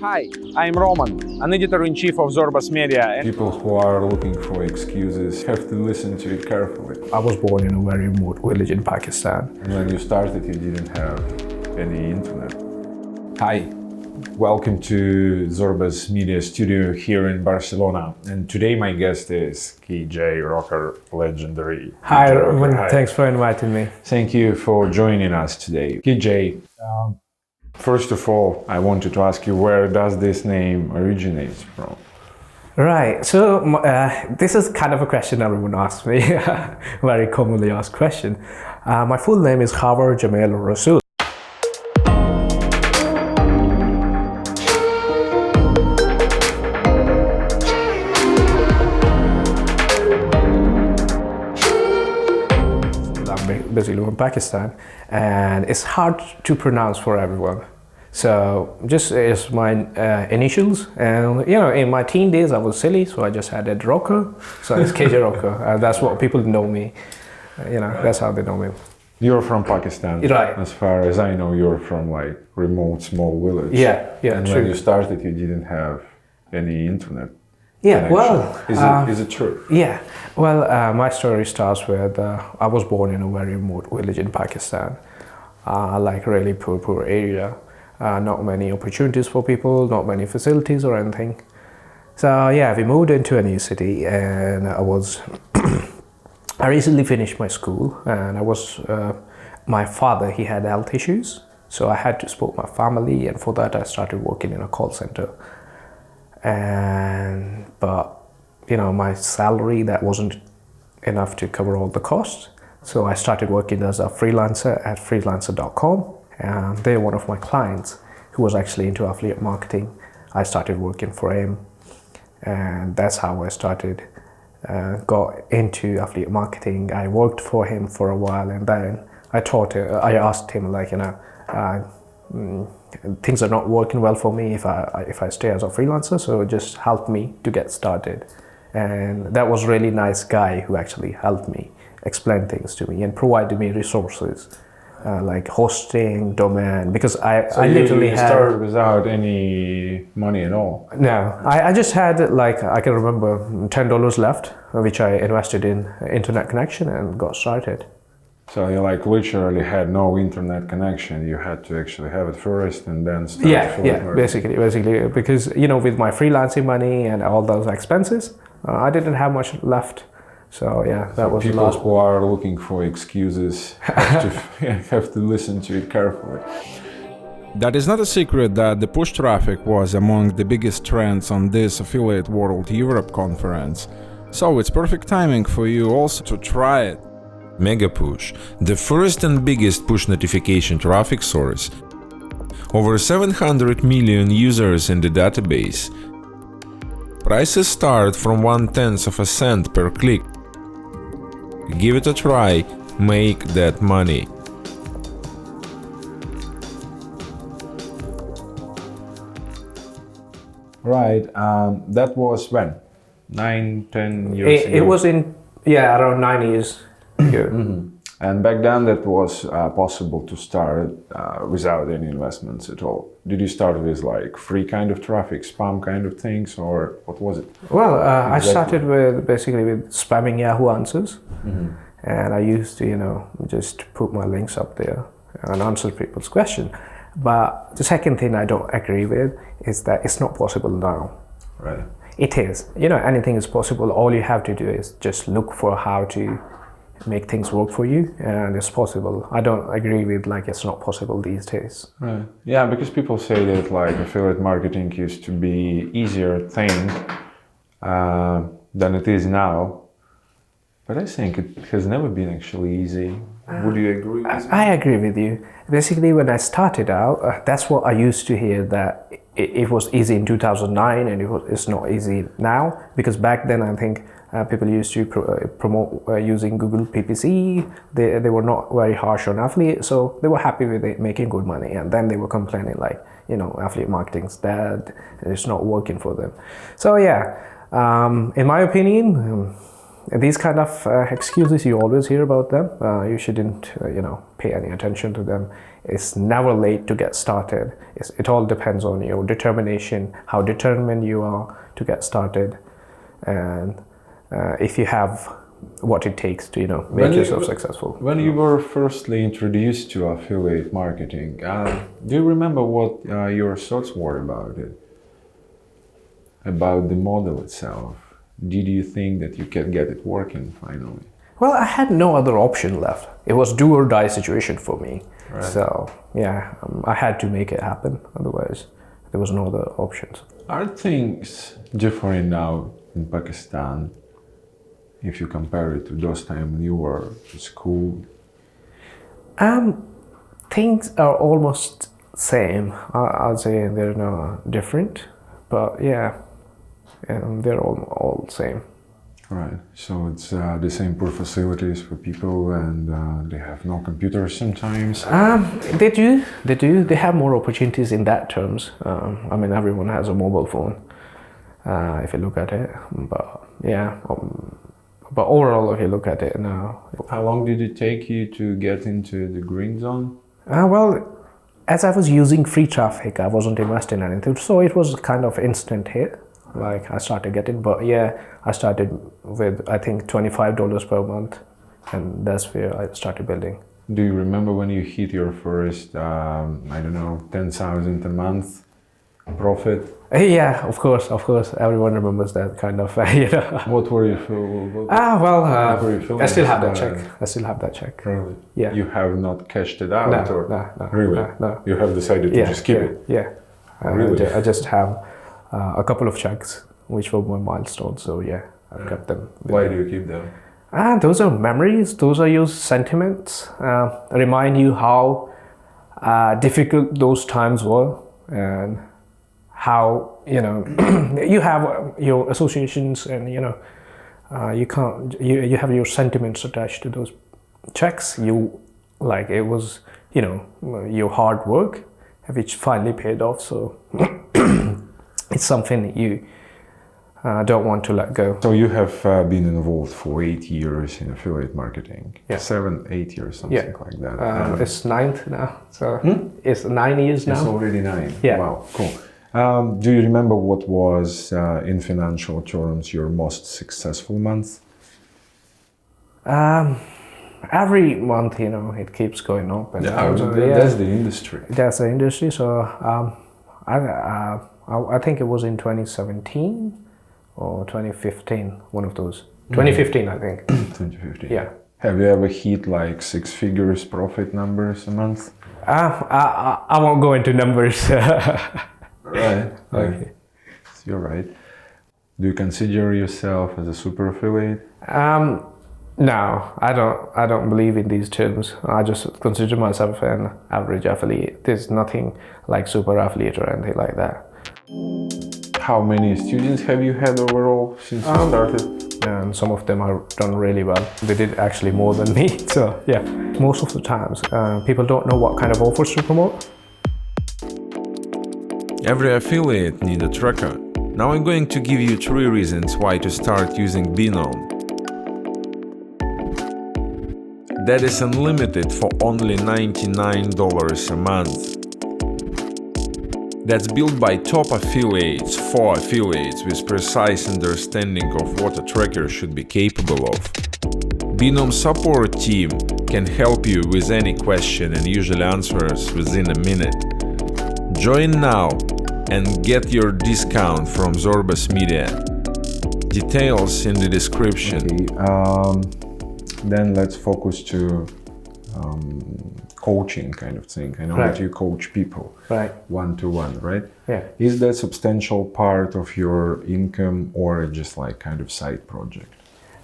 Hi, I'm Roman, an editor-in-chief of Zorbas Media. People who are looking for excuses have to listen to it carefully. I was born in a very remote village in Pakistan. And when you started, you didn't have any internet. Hi, welcome to Zorbas Media Studio here in Barcelona. And today my guest is KJ Rocker, legendary. Hi, KJ Rocker. Roman. Hi. Thanks for inviting me. Thank you for joining us today. KJ, first of all, I wanted to ask you, where does this name originate from? Right, so this is kind of a question everyone asks me, very commonly asked question. My full name is Khabar Jamil Rasool. I'm basically from Pakistan, and it's hard to pronounce for everyone. So just as my initials, and you know, in my teen days I was silly, so I just added Rocker, so it's KJ Rocker. That's what people know me. You know, that's how they know me. You're from Pakistan. Right. As far as I know, you're from like remote small village. Yeah, And true. when you started, you didn't have any internet. Yeah, connection. well, Is it true? yeah. Well, my story starts with I was born in a very remote village in Pakistan, like really poor area. Not many opportunities for people, not many facilities or anything. So yeah, we moved into a new city, and I recently finished my school, and my father, he had health issues, so I had to support my family, and for that I started working in a call center. But you know, my salary, that wasn't enough to cover all the costs, so I started working as a freelancer at freelancer.com. And they're one of my clients who was actually into affiliate marketing. I started working for him, and that's how I started, got into affiliate marketing. I worked for him for a while, and then I asked him, like, you know, things are not working well for me if I stay as a freelancer, so just help me to get started. And that was a really nice guy who actually helped me, explain things to me, and provided me resources. Like hosting, domain, because I literally you had... started without any money at all? No, I just had, like, I can remember $10 left, which I invested in internet connection and got started. So you like literally had no internet connection. You had to actually have it first and then start. Yeah, basically, because, you know, with my freelancing money and all those expenses, I didn't have much left. So yeah, that was the last. People who are looking for excuses have to listen to it carefully. That is not a secret that the push traffic was among the biggest trends on this Affiliate World Europe conference. So it's perfect timing for you also to try it. Megapush, the first and biggest push notification traffic source. Over 700 million users in the database. Prices start from 1/10 of a cent per click. Give it a try, make that money. Right, that was when? 9-10 years ago? It was in, around 9 years ago. And back then that was possible to start without any investments at all. Did you start with like free kind of traffic, spam kind of things, or what was it? Well, I started with spamming Yahoo Answers, and I used to, you know, just put my links up there and answer people's questions. But the second thing I don't agree with is that it's not possible now. Right. It is. You know, anything is possible. All you have to do is just look for how to make things work for you, and it's possible. I don't agree with like it's not possible these days. Right. Yeah, because people say that like affiliate marketing used to be easier thing than it is now. But I think it has never been actually easy. Would you agree with me? I agree with you. Basically, when I started out, that's what I used to hear, that it was easy in 2009 and it's not easy now. Because back then, I think people used to promote using Google PPC. They were not very harsh on affiliate, so they were happy with it, making good money. And then they were complaining like, you know, affiliate marketing's dead, it's not working for them. So yeah, in my opinion, these kind of excuses, you always hear about them. You shouldn't, pay any attention to them. It's never late to get started. It all depends on your determination, how determined you are to get started, and if you have what it takes to, make yourself successful. When you were firstly introduced to affiliate marketing, do you remember what your thoughts were about it? About the model itself? Did you think that you can get it working finally? Well, I had no other option left. It was do or die situation for me. Right. So yeah, I had to make it happen. Otherwise, there was no other options. Are things different now in Pakistan if you compare it to those times when you were in school? Things are almost same. I'll say they're not different, but yeah, they're all same. Right. So it's the same poor facilities for people, and they have no computers sometimes. They do. They have more opportunities in that terms. Everyone has a mobile phone, if you look at it. But yeah, but overall, if you look at it now. How long did it take you to get into the green zone? Well, as I was using free traffic, I wasn't investing in anything, so it was kind of instant hit. Like I started getting, but yeah, I started with I think $25 per month, and that's where I started building. Do you remember when you hit your first, 10,000 a month profit? Yeah, of course. Everyone remembers that kind of, What were you? I still have that check. Really? Yeah. You have not cashed it out? No. Really? No. You have decided to just keep it? Yeah. Really? I just have a couple of checks, which were my milestones. So yeah, I've kept them. Why do you keep them? Those are memories. Those are your sentiments. Remind you how difficult those times were, and how you have your associations, and you have your sentiments attached to those checks. It was your hard work, which finally paid off. So it's something you don't want to let go. So you have been involved for 8 years in affiliate marketing. Yeah. 7, 8 years, something like that. It's 9th now. So it's 9 years now. It's already 9. Yeah. Wow, cool. Do you remember what was, in financial terms, your most successful month? Every month, it keeps going up. And That's the industry. That's the industry. So I think it was in 2017 or 2015, one of those. 2015, I think. 2015. Yeah. Have you ever hit like 6 figures profit numbers a month? I won't go into numbers. Right. Okay. You're right. Do you consider yourself as a super affiliate? No, I don't believe in these terms. I just consider myself an average affiliate. There's nothing like super affiliate or anything like that. How many students have you had overall since you started? And some of them have done really well. They did actually more than me. So yeah, most of the times people don't know what kind of offers to promote. Every affiliate needs a tracker. Now I'm going to give you 3 reasons why to start using Binom. That is unlimited for only $99 a month. That's built by top affiliates for affiliates with precise understanding of what a tracker should be capable of. Binom support team can help you with any question and usually answers within a minute. Join now and get your discount from Zorbas Media. Details in the description. Okay, then let's focus to coaching kind of thing. I know that you coach people one-to-one, right? Yeah. Is that substantial part of your income or just like kind of side project?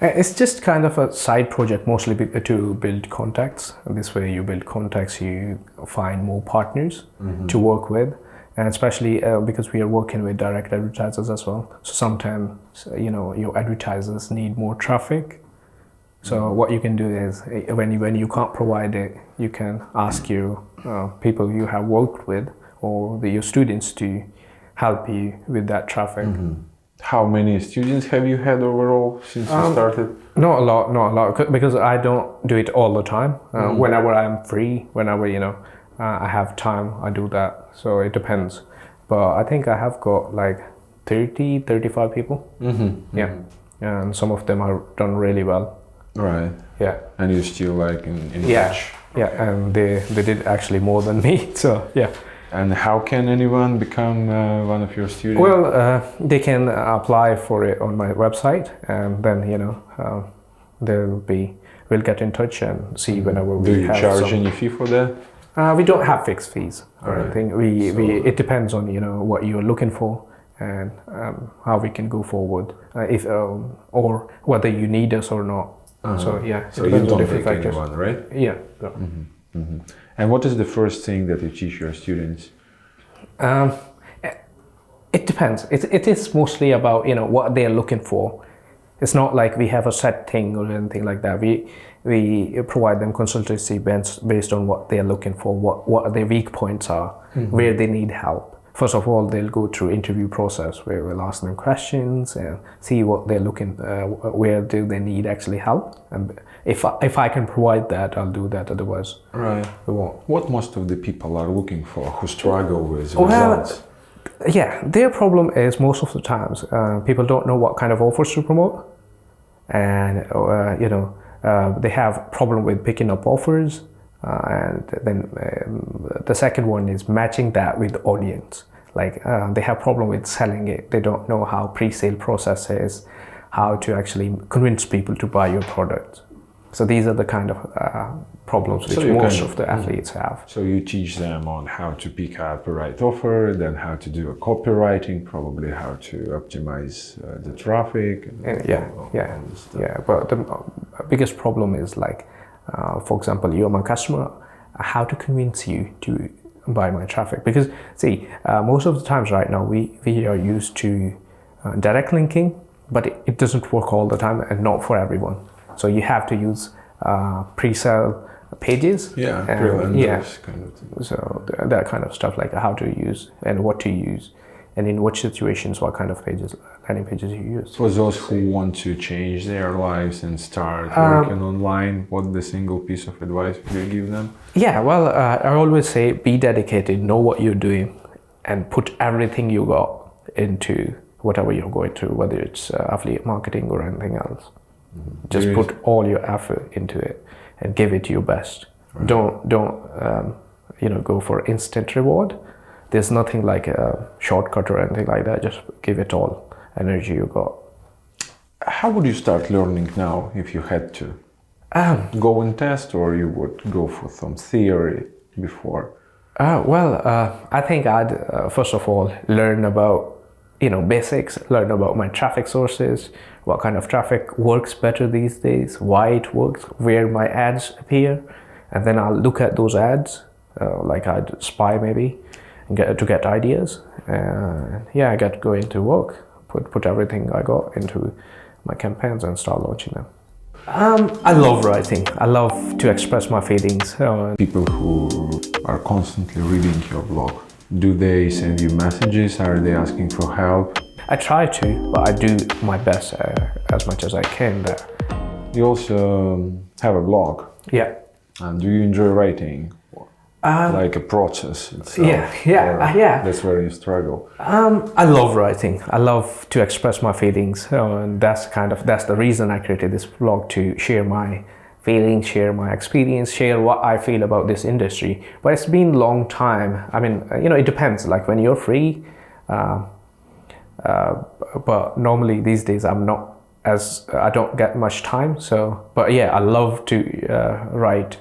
It's just kind of a side project, mostly to build contacts. This way you build contacts, you find more partners to work with. And especially because we are working with direct advertisers as well. So sometimes, your advertisers need more traffic. So what you can do is, when you can't provide it, you can ask your people you have worked with or your students to help you with that traffic. How many students have you had overall since you started? Not a lot, because I don't do it all the time. Whenever I'm free, whenever I have time, I do that. So it depends. But I think I have got like 30, 35 people. Yeah, and some of them are done really well. Right. Yeah. And you're still like in Yeah. touch. Yeah, and they did actually more than me. So yeah. And how can anyone become one of your students? Well, they can apply for it on my website, and then we'll get in touch and see whenever we do you have charge some. any fee for that? We don't have fixed fees or Alright. anything. It depends on what you're looking for and how we can go forward, if or whether you need us or not. So yeah, So it you depends on don't different take factors. anyone, right? Yeah. And what is the first thing that you teach your students? It depends. It is mostly about what they are looking for. It's not like we have a set thing or anything like that. We provide them consultancy based on what they are looking for, what their weak points are, where they need help. First of all, they'll go through interview process where we'll ask them questions and see what they're looking, where do they need actually help. And if I can provide that, I'll do that. Otherwise, Right. we won't. What most of the people are looking for, who struggle with Well, results? Yeah, their problem is most of the times people don't know what kind of offers to promote, and they have problem with picking up offers, and then the second one is matching that with the audience. Like they have problem with selling it. They don't know how pre-sale process is, how to actually convince people to buy your product. So these are the kind of problems which you most kind of the athletes have. So you teach them on how to pick out the right offer, then how to do a copywriting, probably how to optimize the traffic. And all this stuff. Yeah. But the biggest problem is like, for example, you're my customer. How to convince you to buy my traffic? Because see, most of the times right now we are used to direct linking, but it doesn't work all the time and not for everyone. So you have to use pre-sale pages. Yeah, and, pre-vendors kind of thing. So that kind of stuff, like how to use and what to use, and in which situations, what kind of landing pages you use. For those who want to change their lives and start working online, what the single piece of advice would you give them? Yeah, well, I always say be dedicated, know what you're doing, and put everything you got into whatever you're going through, whether it's affiliate marketing or anything else. Just put all your effort into it and give it your best. Right. Don't go for instant reward. There's nothing like a shortcut or anything like that. Just give it all energy you got. How would you start learning now if you had to? Go and test, or you would go for some theory before? I think I'd first of all learn about basics, learn about my traffic sources, what kind of traffic works better these days, why it works, where my ads appear, and then I'll look at those ads, like I'd spy maybe, and get ideas. I get going to work, put everything I got into my campaigns and start launching them. I love writing. I love to express my feelings. People who are constantly reading your blog, do they send you messages? Are they asking for help? I try to, but I do my best as much as I can there. You also have a blog. Yeah. And do you enjoy writing? Like a process itself? Yeah. That's where you struggle. I love writing. I love to express my feelings, and that's the reason I created this blog, to share my feelings, share my experience, share what I feel about this industry. But it's been a long time. I mean, it depends. Like when you're free, but normally these days I don't get much time. So, but yeah, I love to write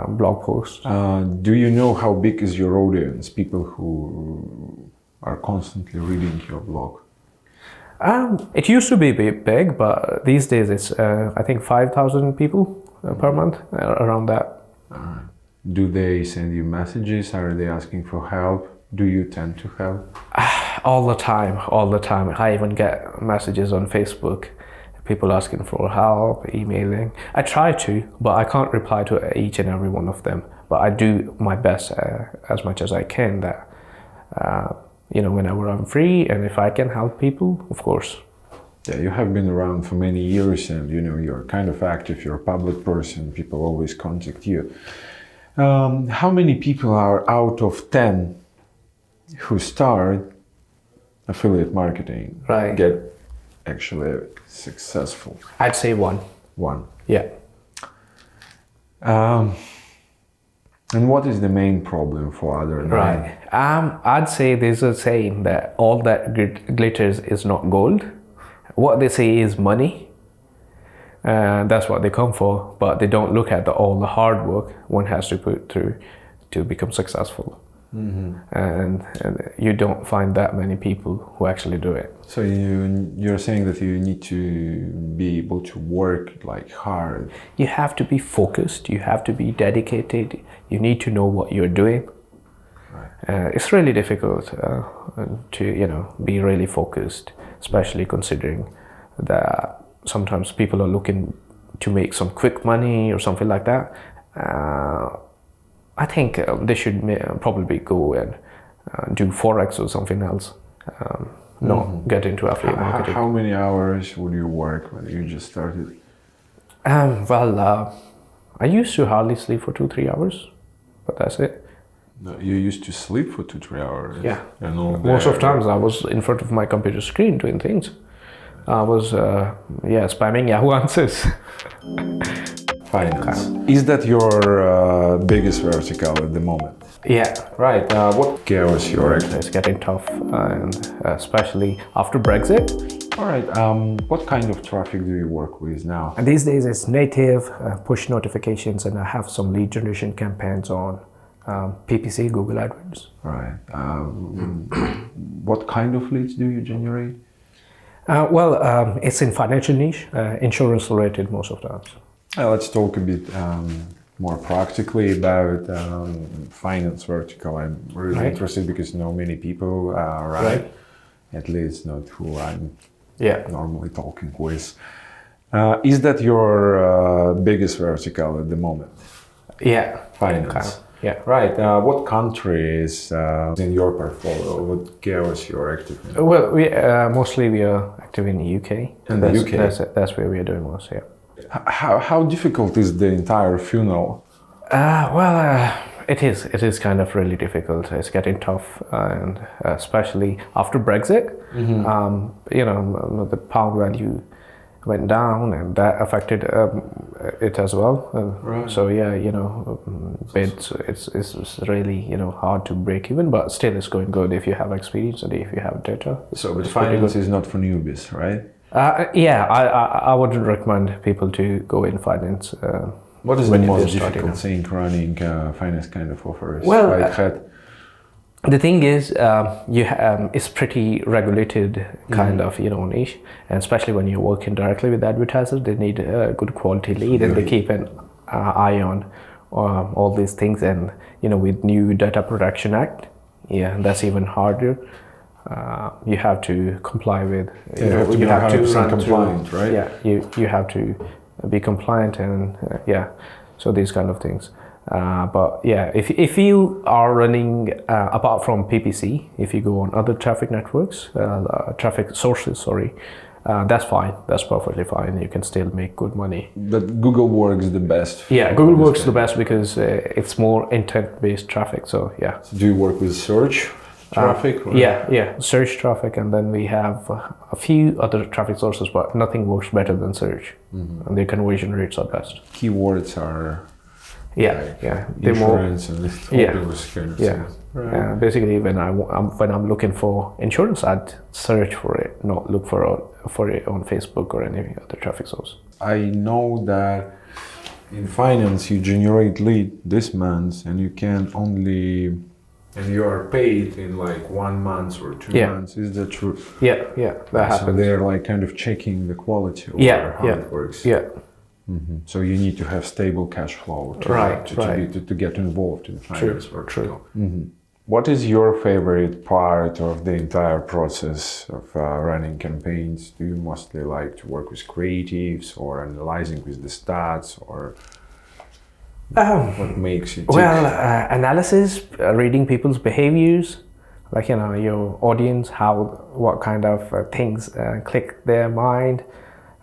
blog posts. Do you know how big is your audience? People who are constantly reading your blog. It used to be big, but these days it's I think 5,000 people per month, around that. Do they send you messages? Are they asking for help? Do you tend to help? All the time. I even get messages on Facebook, people asking for help, emailing. I try to, but I can't reply to each and every one of them. But I do my best as much as I can. That whenever I'm free, and if I can help people, of course. Yeah, you have been around for many years, and you're kind of active. You're a public person. People always contact you. How many people are out of 10 who start affiliate marketing Right. get actually successful? I'd say one. One. Yeah. And what is the main problem for other nine? Right. I'd say there's a saying that all that glitters is not gold. What they say is money. That's what they come for, but they don't look at all the hard work one has to put through to become successful. And you don't find that many people who actually do it. So you're saying that you need to be able to work like hard. You have to be focused, you have to be dedicated, you need to know what you're doing. It's really difficult to be really focused, especially considering that sometimes people are looking to make some quick money or something like that. I think they should probably go and do Forex or something else, not get into affiliate marketing. How many hours would you work when you just started? I used to hardly sleep for 2-3 hours, but that's it. No, you used to sleep for 2-3 hours. Yeah. And all Most of times I was in front of my computer screen doing things. I was spamming Yahoo Answers. Finance. Is that your biggest vertical at the moment? Yeah. Right. What was your It's getting tough, and especially after Brexit. All right. What kind of traffic do you work with now? And these days it's native push notifications, and I have some lead generation campaigns on PPC, Google AdWords. Right. What kind of leads do you generate? It's in financial niche, insurance related most of the times. Let's talk a bit more practically about finance vertical. I'm really interested because many people, right? At least not who I'm normally talking with. Is that your biggest vertical at the moment? Yeah. Finance. Yeah. Right. What country is in your portfolio? What geos you're active in? Well, mostly we are active in the UK. In the UK? That's where we are doing most, yeah. How difficult is the entire funnel? It is kind of really difficult. It's getting tough, and especially after Brexit, the pound value went down, and that affected it as well. Right. So bids, it's really hard to break even, but still it's going good if you have experience and if you have data. So, but finance is not for newbies, right? I wouldn't recommend people to go in finance. What is the most difficult thing running finance kind of offers? Well, White the thing is, it's pretty regulated kind of niche, and especially when you're working directly with advertisers, they need a good quality lead, and they keep an eye on all these things. And with new Data Protection Act, that's even harder. You have to comply with. You have to be 100% compliant, right? Yeah, you have to be compliant, and so these kind of things. But if you are running apart from PPC, if you go on other traffic networks, traffic sources, that's fine. That's perfectly fine. You can still make good money. But Google works the best. Yeah, Google works the best because it's more intent-based traffic. So yeah. So do you work with search traffic? Search traffic, and then we have a few other traffic sources, but nothing works better than search, and their conversion rates are best. Keywords are insurance and those kind of things. Right. Basically, when I'm looking for insurance, I'd search for it, not look for it on Facebook or any other traffic source. I know that in finance you generate lead this month, and you can only. And you are paid in like 1 month or 2 months. Is that true? Yeah, that happens. So they're like kind of checking the quality of how it works. Yeah. So you need to have stable cash flow to get involved in finance. True. What is your favorite part of the entire process of running campaigns? Do you mostly like to work with creatives or analyzing with the stats, or what makes you tick? Analysis, reading people's behaviors, like your audience, what kind of things click their mind,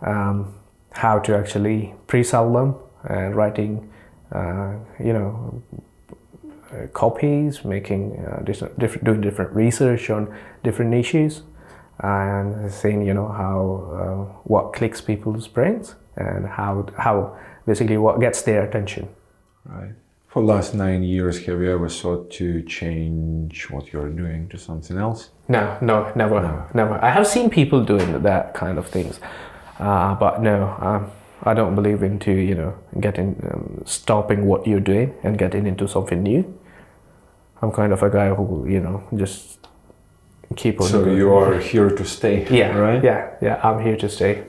how to actually pre-sell them, and writing copies, making doing different research on different niches, and seeing how what clicks people's brains, and how basically what gets their attention. Right. For the last 9 years, have you ever thought to change what you're doing to something else? No, never. I have seen people doing that kind of things, but no, I don't believe into getting stopping what you're doing and getting into something new. I'm kind of a guy who just keep on. So going. you are here to stay, Yeah, right? Yeah. I'm here to stay.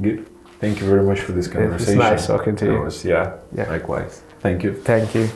Good. Thank you very much for this conversation. It's nice talking to you. Yeah, Yeah. likewise. Thank you. Thank you.